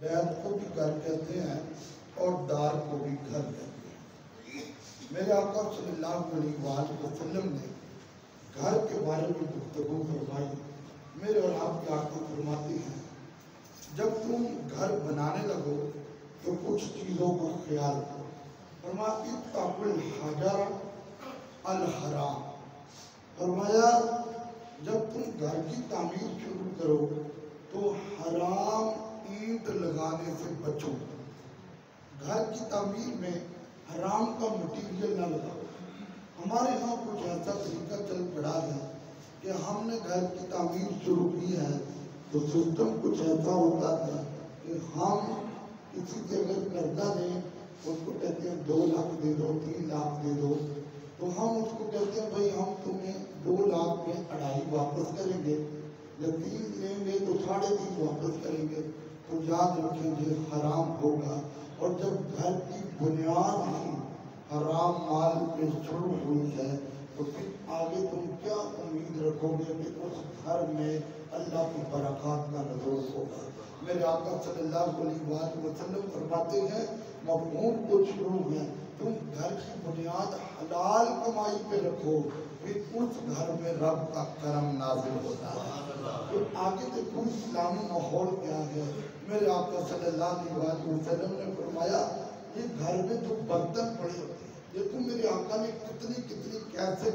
بیت کو بھی گھر کہتے ہیں اور دار کو بھی گھر کہتے ہیں۔ میرے آقا صلی اللہ علیہ وآلہ وسلم نے گھر کے بارے میں گفتگو فرمائی۔ میرے اور آپ کے آقا فرماتے ہیں جب تم گھر بنانے لگو تو کچھ چیزوں کا خیال کرو۔ فرمایا اتقوا الحجر الحرام، فرمایا جب تم گھر کی تعمیر شروع کرو تو حرام اینٹ لگانے سے بچو۔ گھر کی تعمیر میں حرام کا مٹیریل نہ لگاؤ۔ ہمارے ہاں کچھ ایسا طریقہ چل پڑا ہے کہ ہم نے گھر کی تعمیر شروع کی ہے تو سسٹم کچھ ایسا ہوتا ہے کہ ہم کسی سے اگر قرضہ دیں اس کو کہتے ہیں 2 لاکھ دے دو، 3 لاکھ دے دو، تو ہم اس کو کہتے ہیں بھائی ہم تمہیں 2 لاکھ میں 2.5 واپس کریں گے، یا 3 لیں گے تو 3.5 واپس کریں گے۔ تو یاد رکھیں یہ حرام ہوگا۔ اور جب گھر کی بنیاد ہی حرام مال پہ شروع ہوئی ہے تو پھر آگے تم کیا امید رکھو گے کہ اس گھر میں اللہ کی برکات کا نزول ہوگا۔ میرے آقا صلی اللہ علیہ وآلہ وسلم فرماتے ہیں مفہوم کو شروع ہے، تم گھر کی بنیاد حلال کمائی پہ رکھو، پھر اس گھر میں رب کا کرم نازل ہوتا ہے۔ پھر آگے دیکھو اسلامی ماحول کیا ہے۔ میرے آقا صلی اللہ علیہ وسلم نے فرمایا یہ گھر میں جو برتن پڑے ہوتے ہیں، دیکھو میرے آقا نے کتنی کیسے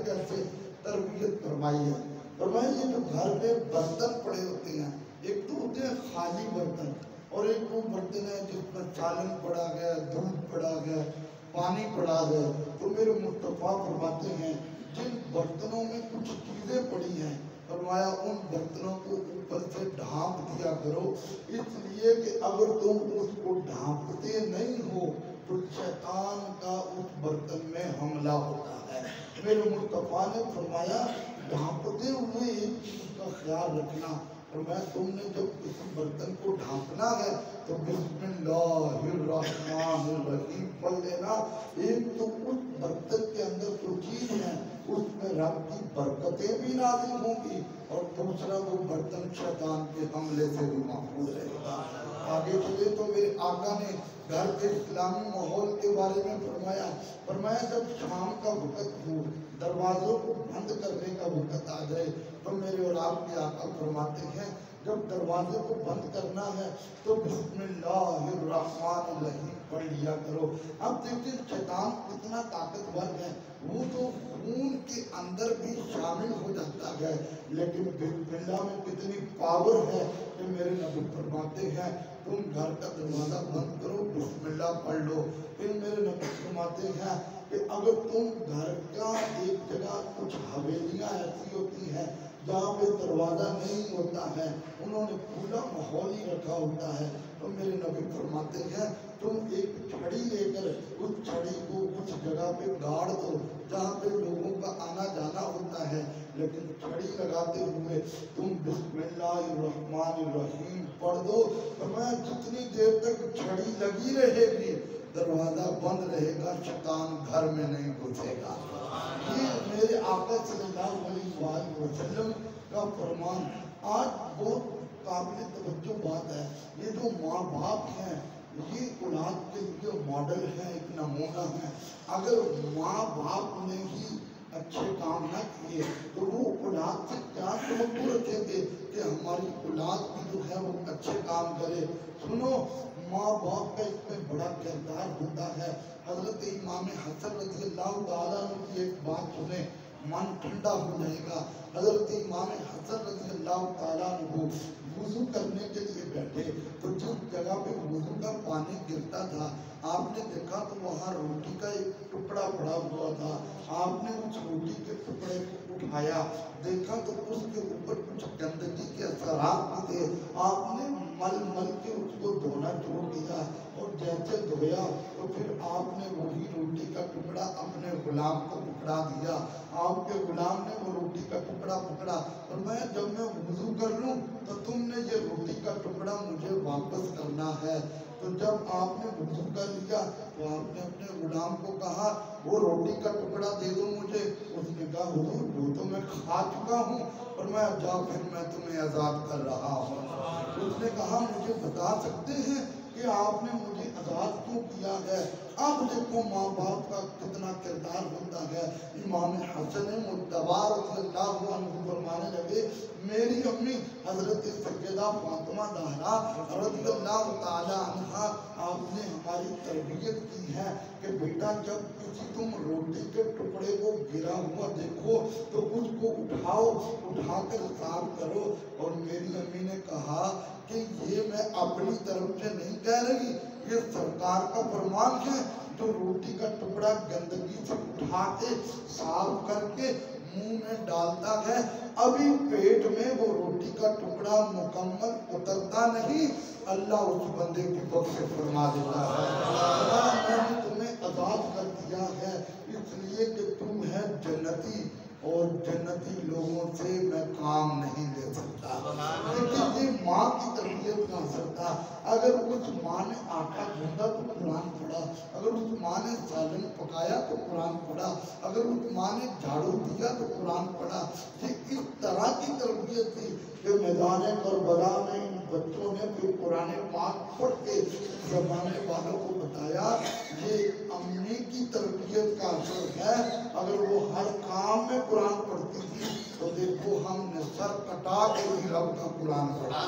تربیت فرمائی ہے۔ فرمایا یہ جو گھر میں برتن پڑے ہوتے ہیں، ایک تو ہوتے ہیں خالی برتن، اور ایک وہ برتن ہے جس میں سالن پڑا گیا، دودھ پڑا گیا، پانی پڑا گیا۔ تو میرے مصطفیٰ فرماتے ہیں جن برتنوں میں کچھ چیزیں پڑی ہیں، فرمایا ان برتنوں کو اوپر سے ڈھانپ دیا کرو، اس لیے کہ اگر تم اس کو ڈھانپتے نہیں ہو تو شیطان کا اس برتن میں حملہ ہوتا ہے۔ میرے مصطفیٰ نے فرمایا ڈھانپتے ہوئے ایک چیز کا خیال رکھنا، فرمایا تم نے جب کسی برتن کو ڈھانپنا ہے تو بسم اللہ الرحمن الرحیم پڑھ لینا۔ ایک تو اس برتن کے اندر جو چیز ہے اس میں رب کی برکتیں بھی نازل ہوں گی، اور دوسرا وہ برتن شیطان کے حملے سے بھی محفوظ رہے گا۔ آگے چلے تو میرے آقا نے گھر کے اسلامی ماحول کے بارے میں فرمایا جب شام کا وقت ہو، دروازوں کو بند کرنے کا وقت آ جائے تو میرے اور آپ کے آقا فرماتے ہیں جب دروازے کو بند کرنا ہے تو بسم اللہ الرحمن الرحیم پڑھ لیا کرو۔ اب دیکھیں شیطان کتنا طاقتور ہے، وہ تو خون کے اندر بھی شامل ہو جاتا ہے، لیکن بسم اللہ میں کتنی پاور ہے کہ میرے نبی فرماتے ہیں تم گھر کا دروازہ بند کرو، بسم اللہ پڑھ لو۔ پھر میرے نبی فرماتے ہیں کہ اگر تم گھر کا ایک جگہ کچھ حویلیاں ایسی ہوتی ہیں جہاں پہ دروازہ نہیں ہوتا ہے، انہوں نے کھلا ماحول ہی رکھا ہوتا ہے، تو میرے نبی فرماتے ہیں تم ایک چھڑی لے کر اس چھڑی کو کچھ جگہ پہ گاڑ دو جہاں پہ لوگوں کا آنا جانا ہوتا ہے، لیکن چھڑی لگاتے ہوئے تم بسم اللہ الرحمن الرحیم پڑھ دو۔ فرمایا جتنی دیر تک چھڑی لگی رہے گی دروازہ بند رہے گا، شیطان گھر میں نہیں گھسے گا۔ یہ میرے آقا صلی اللہ علیہ وآلہ وسلم کا فرمان۔ آج بہت قابل توجہ بات ہے، یہ جو ماں باپ ہیں یہ اولاد کے لیے ماڈل ہیں، ایک نمونہ ہیں۔ اگر ماں باپ نے ہی اچھے کام نہ کیے تو وہ اولاد سے کیا توقع رکھیں گے کہ ہماری اولاد بھی جو ہے وہ اچھے کام کرے۔ سنو ماں باپ کا اس میں بڑا کردار ہوتا ہے۔ حضرت امام حسن رضی اللہ تعالیٰ عنہ کی ایک بات سنیں، من ٹھنڈا ہو جائے گا۔ حضرت امام حسن رضی اللہ تعالیٰ عنہ وضو کرنے کے لیے بیٹھے تو جس جگہ پہ وضو کا پانی گرتا تھا آپ نے دیکھا تو وہاں روٹی کا ایک ٹکڑا پڑا ہوا تھا۔ آپ نے اس روٹی کے ٹکڑے کو اٹھایا، دیکھا تو اس کے اوپر کچھ گندگی کے اثرات تھے۔ آپ نے مل کے اس کو دھونا چھوڑ دیا، اور جیسے دھویا تو پھر آپ نے وہی روٹی کا ٹکڑا اپنے غلام کو پکڑا دیا۔ آپ کے غلام نے وہ روٹی کا ٹکڑا پکڑا اور میں جب میں وضو کر لوں تو تم نے یہ روٹی کا ٹکڑا مجھے واپس کرنا ہے۔ تو جب آپ نے وضو کر لیا تو آپ نے اپنے غلام کو کہا وہ روٹی کا ٹکڑا دے دو مجھے۔ اس نے کہا حضور وہ تو میں کھا چکا ہوں، اور جا پھر میں تمہیں آزاد کر رہا ہوں۔ اس نے کہا مجھے بتا سکتے ہیں کہ آپ نے مجھے آزاد کیوں کیا ہے؟ اب دیکھو ماں باپ کا کتنا کردار ہوتا ہے۔ امام حسن مجتبی رضی اللہ عنہ فرمانے لگے میری امی حضرت سیدہ فاطمہ زہرا رضی اللہ تعالی عنہا آپ نے ہماری تربیت کی ہے کہ بیٹا جب کسی تم روٹی کے ٹکڑے کو گرا ہوا دیکھو تو اس کو اٹھاؤ، اٹھا کر صاف کرو۔ اور میری امی نے کہا کہ یہ میں اپنی طرف سے نہیں کہہ رہی، یہ سرکار کا فرمان ہے، جو روٹی کا ٹکڑا گندگی سے اٹھا کے صاف کر کے منہ میں ڈالتا ہے ابھی پیٹ میں وہ روٹی کا ٹکڑا مکمل اترتا نہیں، اللہ اس بندے کی بخش فرما دیتا ہے۔ میں نے تمہیں آزاد کر دیا ہے اس لیے کہ تم ہے جنتی، اور جنتی لوگوں سے میں کام نہیں لے سکتا۔ لیکن یہ ماں کی تربیت کا اثر تھا۔ اگر اس ماں نے آٹا گوندھا تو قرآن پڑھا، اگر اس ماں نے سالن پکایا تو قرآن پڑھا، اگر اس ماں نے جھاڑو دیا تو قرآن پڑھا۔ یہ اس طرح کی تربیت تھی کہ میدان کربلا میں ان بچوں نے پھر قرآن پاک پڑھ کے زمانے والوں کو بتایا یہ امی کی تربیت کا اثر ہے۔ اگر وہ ہر کام میں قرآن پڑھتی تھی تو دیکھو ہم نے سر کٹا کے بھی رب کا قرآن پڑھا۔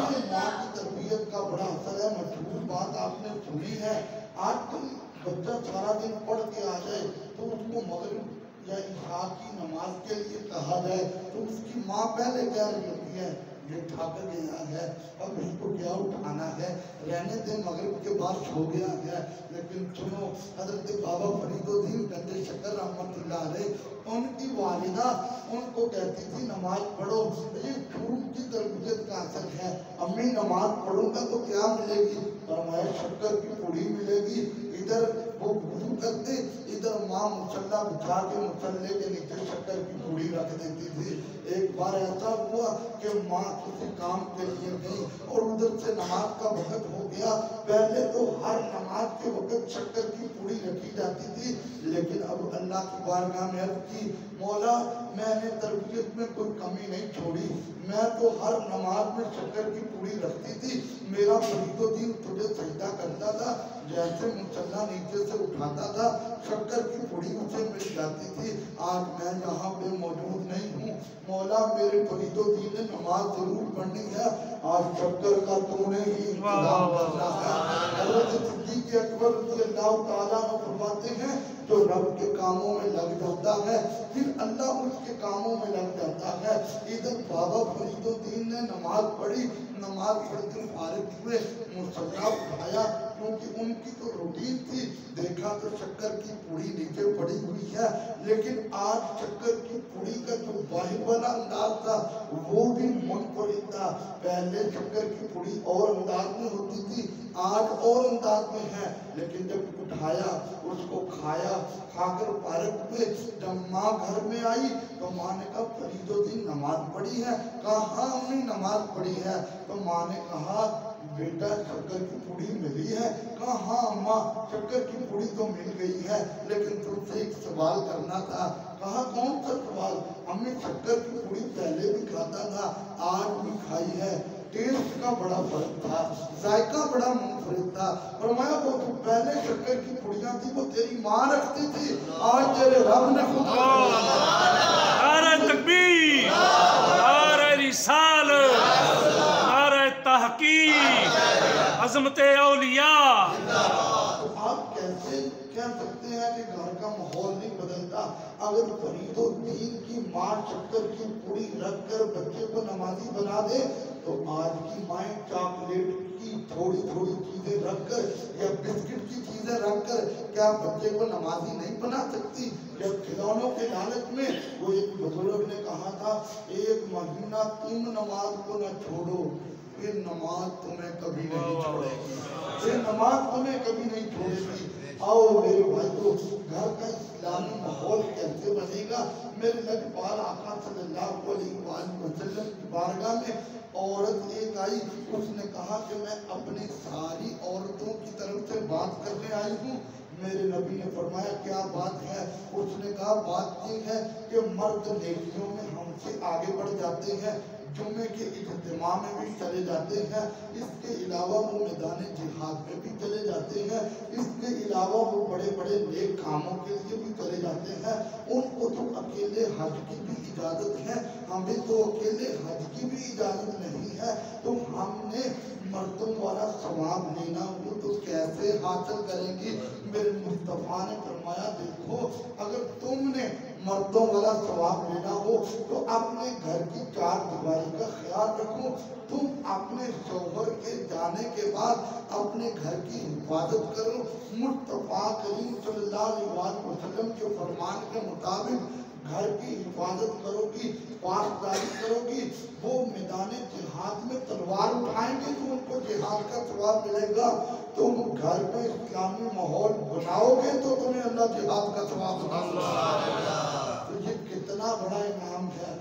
یہ ماں کی تربیت کا بڑا اثر ہے۔ مشہور بات آپ نے سنی ہے، آج کل بچہ سارا دن پڑھ کے آ جائے تو اس کو مغرب یا عشاء کی نماز کے لیے کہا جائے تو اس کی ماں پہلے کیا کرتی ہے، یہ تھک گیا ہے اب اس کو کیا اٹھانا ہے، رہنے دیں مغرب کے بعد سو گیا ہے۔ لیکن سنو حضرت بابا فرید الدین گنج شکر رحمت اللہ علیہ، ان کی والدہ ان کو کہتی تھی نماز پڑھو، یہ شروع کی تربیت کا اثر ہے۔ امی نماز پڑھوں گا تو کیا ملے گی؟ فرمایا شکر کی پوڑی ملے گی۔ ادھر وہ وضو کرتے، ادھر ماں مصلی بچھا کے مصلی کے نیچے شکر کی پوڑی رکھ دیتی تھی۔ ایک بار ایسا ہوا کہ ماں کسی کام کے لیے گئی اور ادھر سے نماز کا وقت ہو گیا۔ پہلے تو ہر نماز کے وقت شکر کی پوڑی رکھی جاتی تھی، لیکن اب اللہ کی بارگاہ میں عرض کی مولا میں نے تربیت میں کوئی کمی نہیں چھوڑی، میں تو ہر نماز میں شکر کی پوڑی رکھتی تھی۔ میرا فرید الدین تجھے سجدہ کرتا تھا، جیسے مصلی نیچے سے اٹھاتا تھا شکر کی پوڑی اسے مل جاتی تھی۔ آج میں یہاں پہ موجود نہیں ہوں، مولا میرے فرید الدین نے نماز ضرور پڑھنی ہے، آج شکر کا تو نے ہی انتظام کرنا ہے۔ حضرت صدیق اکبر رضی اللہ تعالیٰ عنہ فرماتے ہیں جو رب کے کاموں میں لگ جاتا ہے پھر اللہ اس کے کاموں میں لگ جاتا ہے۔ ادھر بابا فرید الدین نے نماز پڑھی، نماز پڑھ کے فارغ ہوئے، مصلی اٹھایا کیونکہ ان کی تو روٹین تھی، دیکھا تو شکر کی پوڑی نیچے پڑی ہوئی ہے، لیکن آج شکر کی پوڑی کا جو باہر والا انداز تھا وہ بھی منفرد تھا۔ پہلے شکر کی پوڑی اور انداز میں ہوتی تھی، آج اور انداز میں ہے، لیکن جب اٹھایا اس کو کھایا، کھا کر فارغ ہوئے، جب ماں گھر میں آئی تو ماں نے کہا فرید الدین نماز پڑھی ہے؟ کہا ہاں امی نماز پڑھی ہے۔ تو ماں نے کہا بیٹا شکر کی پوڑی ملی ہے؟ کہا ہاں اماں شکر کی پوڑی تو مل گئی ہے، لیکن تم سے ایک سوال کرنا تھا۔ کہا کون سا سوال؟ امی شکر کی پوڑی پہلے بھی کھاتا تھا، آج بھی کھائی ہے، ٹیسٹ کا بڑا فرق تھا، ذائقہ بڑا منفرد تھا۔ فرمایا وہ جو پہلے شکر کی پوڑیاں تھی وہ تیری ماں رکھتی تھی، آج تیرے رب نے خود نعرہ تکبیر، نعرہ رسالت، نعرہ تحقیق، عظمت اولیاء۔ تو آپ کیسے کہہ سکتے ہیں کہ گھر کا ماحول نہیں بدلتا؟ اگر فرید الدین کی ماں شکر کی پوڑی رکھ کر بچے کو نمازی بنا دے تو آج کی مائیں چاکلیٹ کی تھوڑی تھوڑی چیزیں رکھ کر یا بسکٹ کی چیزیں رکھ کر کیا بچے کو نمازی نہیں بنا سکتی؟ جب کھلونوں کے لالچ میں وہ ایک بزرگ نے کہا تھا ایک مہینہ تم نماز کو نہ چھوڑو پھر نماز تمہیں کبھی نہیں چھوڑے گی، پھر نماز تمہیں کبھی نہیں چھوڑے گی۔ آؤ میرے بھائیو، گھر کا اسلامی ماحول کیسے بنے گا؟ میرے لجپال آقا صلی اللہ علیہ وآلہ وسلم کی بارگاہ میں عورت ایک آئی، اس نے کہا کہ میں اپنی ساری عورتوں کی طرف سے بات کرنے آئی ہوں۔ میرے نبی نے فرمایا کیا بات ہے؟ اس نے کہا بات یہ ہے کہ مرد نیکیوں میں ہم سے آگے بڑھ جاتے ہیں، جمعے کے اجتماع میں بھی چلے جاتے ہیں، اس کے علاوہ وہ میدان جہاد میں بھی چلے جاتے ہیں، اس کے علاوہ وہ بڑے بڑے نیک کاموں کے لیے بھی چلے جاتے ہیں۔ ان کو تو اکیلے حج کی بھی اجازت ہے، ہمیں تو اکیلے حج کی بھی اجازت نہیں ہے، تو ہم نے مردوں والا ثواب لینا ہو تو کیسے حاصل کریں گے؟ میرے مصطفیٰ نے فرمایا دیکھو اگر تم نے مردوں والا ثواب لینا ہو تو اپنے گھر کی چار دیواری کا خیال رکھو، تم اپنے شوہر کے جانے کے بعد اپنے گھر کی حفاظت کرو، مصطفیٰ کریم صلی اللہ علیہ وسلم کے فرمان کے مطابق گھر کی حفاظت کرو گی، پاسداری کرو گی، وہ میدان جہاد میں تلوار اٹھائیں گے تو ان کو جہاد کا ثواب ملے گا، تم گھر میں اسلامی ماحول بناؤ گے تو تمہیں اللہ جہاد کا ثواب ملے گا۔ تو یہ کتنا بڑا انعام ہے۔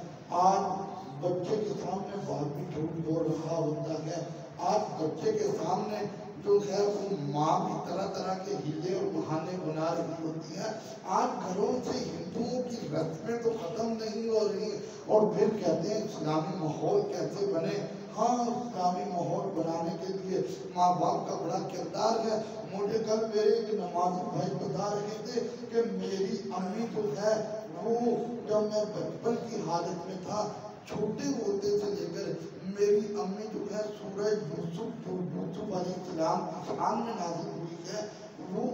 آج بچے کے سامنے باپ بھی جھوٹ بول رہا ہوتا ہے، آج بچے کے سامنے جو ہے وہ ماں بھی طرح طرح کے ہیلے اور بہانے بنا رہی ہوتی ہے۔ آج گھروں سے ہندوؤں کی رسمیں تو ختم نہیں ہو رہی اور پھر کہتے ہیں اسلامی ماحول کیسے بنے۔ ہاں اسلامی ماحول بنانے کے لیے ماں باپ کا بڑا کردار ہے۔ مجھے کل میرے ایک نمازی بھائی بتا رہے تھے کہ میری امی جو ہے وہ جب میں بچپن کی حالت میں تھا، چھوٹے ہوتے سے لے کر میری امی جو ہے سورہ یوسف جو یوسف علیہ السلام کی شان میں نازل ہوئی ہے وہ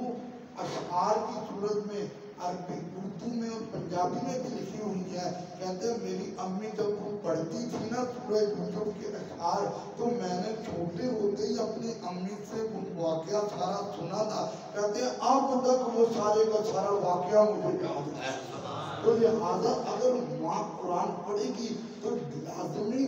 اشعار کی صورت میں عربی اردو میں اور پنجابی میں بھی لکھی ہوئی ہے۔ کہتے ہیں میری امی جب وہ پڑھتی تھی نا سورہ یوسف کے اشعار تو میں نے چھوٹے ہوتے ہی اپنی امی سے وہ واقعہ سارا سنا تھا۔ کہتے ہیں اب تک وہ سارے کا سارا واقعہ مجھے یاد ہے۔ تو لہٰذا اگر ماں قرآن پڑھے گی تو لازمی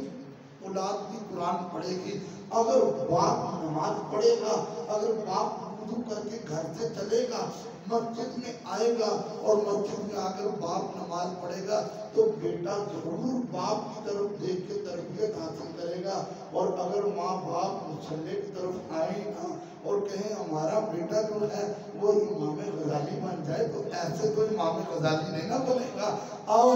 اولاد بھی قرآن پڑھے گی۔ اگر باپ نماز پڑھے گا، اگر باپ وضو کر کے گھر سے چلے گا، مسجد میں آئے گا اور مسجد میں آ کر باپ نماز پڑھے گا تو بیٹا ضرور باپ کی طرف دیکھ کے تربیت حاصل کرے گا۔ اور اگر ماں باپ مصلی کی طرف آئیں نا اور کہیں ہمارا بیٹا جو ہے وہ امام غزالی بن جائے تو ایسے تو امام غزالی نہیں نہ بنے گا۔ آؤ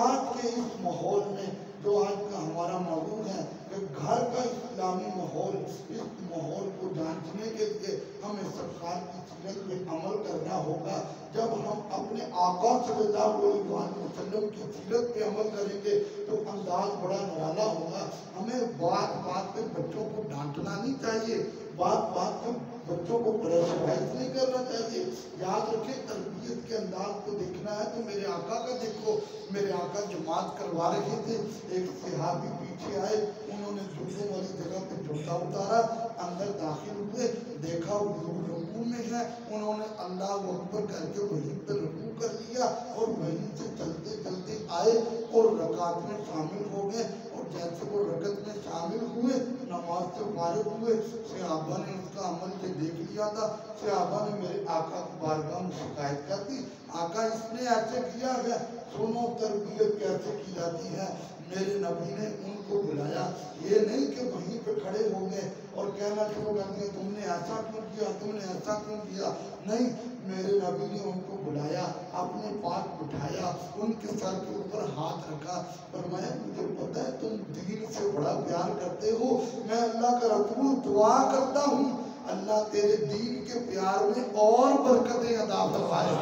آج کے اس ماحول میں جو آج کا ہمارا موضوع ہے کہ گھر کا اسلامی ماحول، اس ماحول کو جانچنے کے لیے ہمیں سرکار کی سیرت پہ عمل کرنا ہوگا۔ جب ہم اپنے آقا صلی اللہ علیہ وسلم کی سیرت پہ عمل کریں گے تو انداز بڑا نرالا ہوگا۔ ہمیں بات بات پہ بچوں کو ڈانٹنا نہیں چاہیے، بات بات پہ بچوں کو پریشرائز نہیں کرنا چاہیے۔ یاد رکھیں تربیت کے انداز کو دیکھنا ہے تو میرے آقا کا دیکھو، میرے آقا جماعت کروا رہے تھے، ایک صحابی پیچھے آئے، انہوں نے جوتوں والی جگہ پہ جوتا اتارا، اندر داخل ہوئے، دیکھا حضور رکوع میں ہے، انہوں نے اللہ اکبر کر کے وہیں پہ رکوع کر لیا اور وہیں سے چلتے چلتے آئے اور رکعت میں شامل ہو گئے۔ اور جیسے وہ رکعت میں شامل ہوئے، نماز سے فارغ ہوئے، صحابہ نے اس کا عمل سے دیکھ لیا تھا، صحابہ نے میرے آقا کی بارگاہ میں شکایت کر دی، آقا اس نے ایسے کیا ہے، سنو تربیت کیسے کی جاتی ہے۔ میرے نبی نے ان کو بلایا، یہ نہیں کہ وہیں پہ کھڑے ہو گئے اور کہنا شروع کر دیا تم نے ایسا کیوں کیا، تم نے ایسا کیوں کیا، نہیں، میرے نبی نے ان کو بلایا، اپنے پاس بٹھایا، ان کے سر کے اوپر ہاتھ رکھا، فرمایا مجھے پتہ ہے تم دین سے بڑا پیار کرتے ہو، میں اللہ کا رسول دعا کرتا ہوں اللہ تیرے دین کے پیار میں اور برکتیں عطا فرمائے۔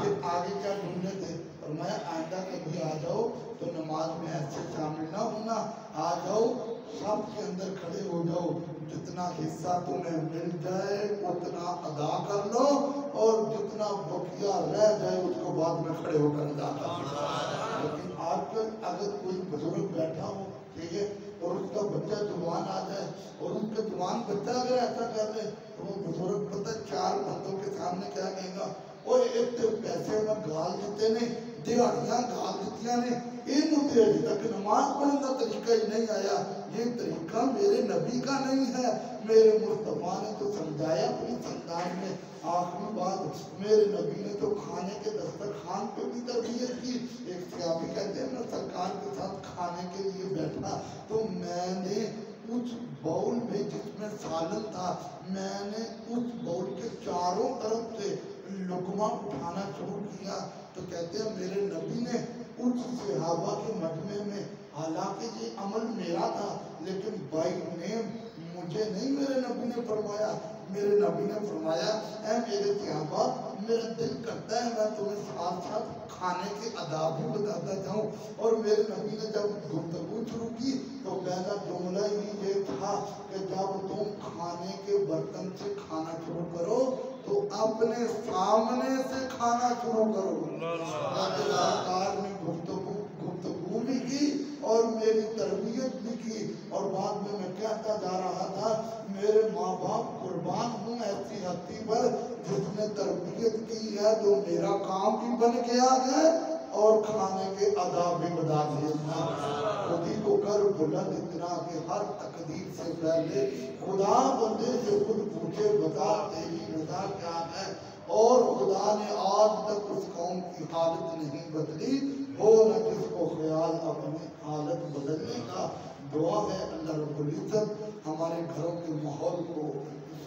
پھر آگے کیا جملے تھے، فرمایا آئندہ کبھی آ جاؤ تو نماز میں ایسے شامل نہ ہونا، آ جاؤ سب کے اندر کھڑے ہو جاؤ، جتنا حصہ تمہیں مل جائے اتنا ادا کر لو اور جتنا بقیہ رہ جائے اس کو بعد میں کھڑے ہو کر ادا کر لو۔ لیکن آج کل اگر کوئی بزرگ بیٹھا ہو ٹھیک ہے اور اس کا بچہ جوان آ جائے اور اس کا جوان بچہ اگر ایسا کر لے تو وہ بزرگ پتہ چار بندوں کے سامنے کیا کہے گا، اور ایک تو پیسے میں گال دیتے نے، دیہڑیاں گال دیتیاں نے، ابھی تک نماز پڑھنے کا طریقہ ہی نہیں آیا، یہ طریقہ میرے نبی کا نہیں ہے، میرے مصطفیٰ نے تو سمجھایا اپنی سندان میں۔ آخری بات، میرے نبی نے تو کھانے کے دسترخوان پہ بھی تربیت کی۔ ایک صحابی کہتے ہیں میں سرکار کے ساتھ کھانے کے لیے بیٹھا تو میں نے اس باؤل میں جس میں سالن تھا میں نے اس باؤل کے چاروں طرف سے لقمہ اٹھانا شروع کیا تو کہتے ہیں میرے نبی نے اس صحابہ کے مجمع میں حالانکہ یہ عمل میرا تھا لیکن بائی نیم مجھے نہیں میرے نبی نے فرمایا میرے نبی نے فرمایا اے میرے صحابہ میرا دل کرتا ہے میں تمہیں ساتھ ساتھ کھانے کے آداب بھی بتاتا جاؤں اور میرے نبی نے جب گفتگو شروع کی تو پہلا جملہ ہی یہ تھا کہ جب تم کھانے کے برتن سے کھانا شروع کرو تو اپنے سامنے سے کھانا شروع کرو سرکار نے گفتگو بھی کی اور میری تربیت بھی کی اور بعد میں کہتا جا رہا تھا میرے ماں باپ قربان ہوں ایسی ہستی پر جس نے تربیت کی ہے جو میرا کام بھی بن کے آ گئے اور کھانے کے آداب بھی بتا دیے خودی کو کر بلند اتنا کہ ہر تقدیر سے پہلے خدا بندے سے خود پوچھے بتا تیری رضا کیا ہے اور خدا نے آج تک اس قوم کی حالت نہیں بدلی ہو نہ جس کو خیال اپنی حالت بدلنے کا دعا ہے اللہ رب العزت ہمارے گھروں کے ماحول کو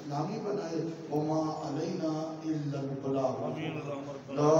اسلامی بنائے وما علینا الا البلاغ لا